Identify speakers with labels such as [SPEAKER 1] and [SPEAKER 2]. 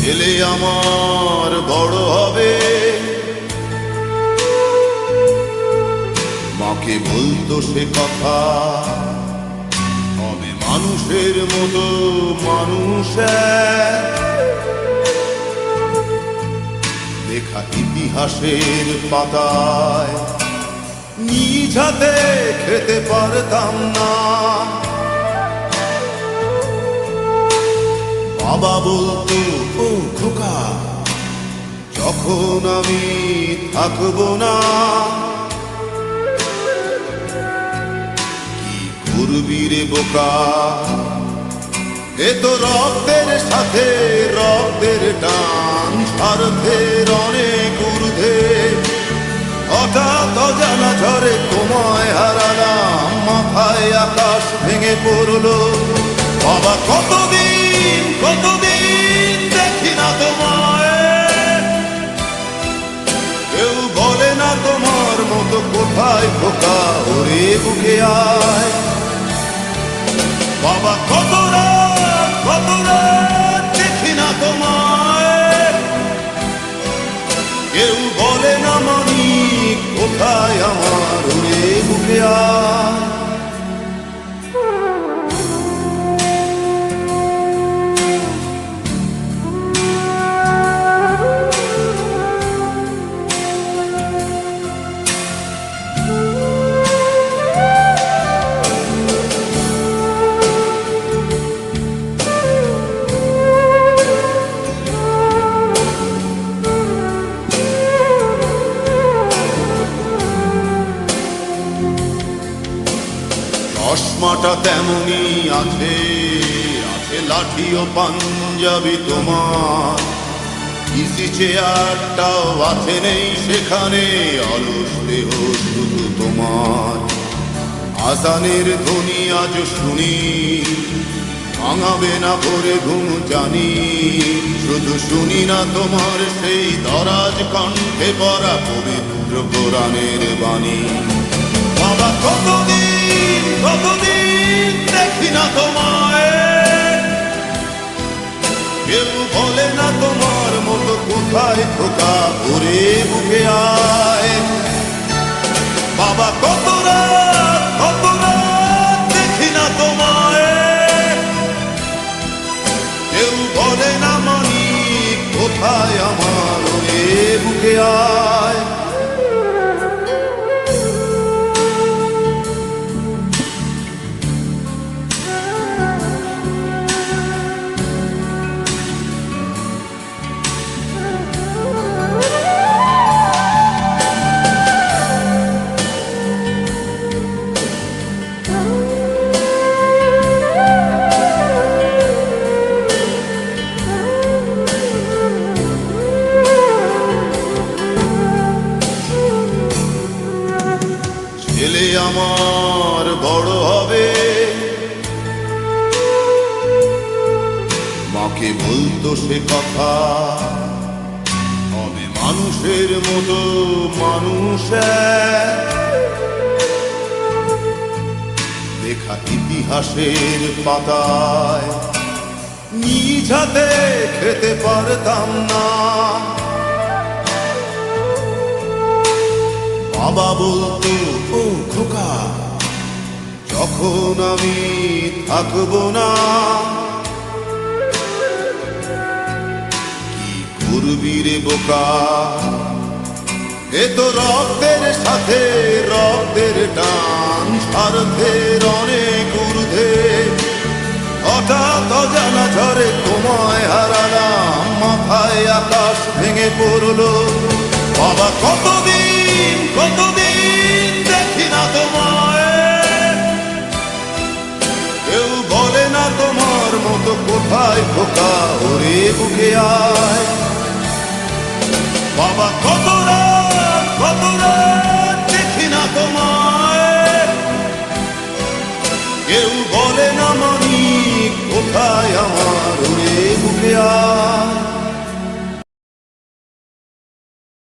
[SPEAKER 1] ছেলে আমার বড় হবে, মাকে বলতো সে কথা, হবে মানুষের মতো মানুষ। লেখা ইতিহাসের পাতায় নিজ হাতে খেতে পারতাম না। বাবা বলতো, ও খোকা, যখন আমি থাকবো না, কি করবি রে বোকা, এ তো রক্তের সাথে রক্তের টান, স্বার্থের অনেক ঊর্ধ্বে। হঠাৎ অজানা ঝড়ে তোমায় হারালাম, মাথায় আকাশ ভেঙে পড়লো। বাবা কতদিন কতদিন দেখি না তোমায়, কেউ বলে না তোমার মতো কোথায় খোকা, ওরে বুকে আয়। বাবা কত রাত দেখি না তোমায়, কেউ বলে না মানি কোথায় আমার, ওরে বুকে আয়। চশমাটা তেমনি আছে, আছে লাঠি ও পাঞ্জাবি তোমার, ইসি চেয়ারটাও আছে নেই সেখানে, অলস দেহ শুধু তোমার। আজানের ধ্বনি আজ শুনি, ভাঙাবে না ভোরে ঘুম জানি, শুধু শুনি না তোমার সেই দরাজ কণ্ঠে পড়া পবিত্র কোরআনের বাণী। বাবা কতদিন কতদিন দেখি না তোমায়, কেউ বলে না তোমার মতো কোথায় খোকা, ওরে বুকে আয়। বাবা কত রাত দেখি না তোমায়, কেউ বলে না মানি কোথায় আমার, ওরে বুকে আয়। ছেলে আমার বড় হবে, মাকে বলতো সে কথা, হবে মানুষের মতো মানুষ। লেখা ইতিহাসের পাতায় নিজ হাতে খেতে পারতাম না। বাবা বলতো, ও খোকা, যখন আমি থাকবো না, কি করবি রে বোকা, এ তো রক্তের সাথে রক্তের টান, স্বার্থের অনেক ঊর্ধ্বে। হঠাৎ অজানা ঝড়ে তোমায় হারালাম, মাথায় আকাশ ভেঙে পড়লো। বাবা কতদিন কতদিন দেখি না তোমায়, কেউ বলে না তোমার মতো কোথায় খোকা, ওরে বুকে আয়। বাবা কত রাত দেখি না তোমায়, কেউ বলে না মানি কোথায় আমার,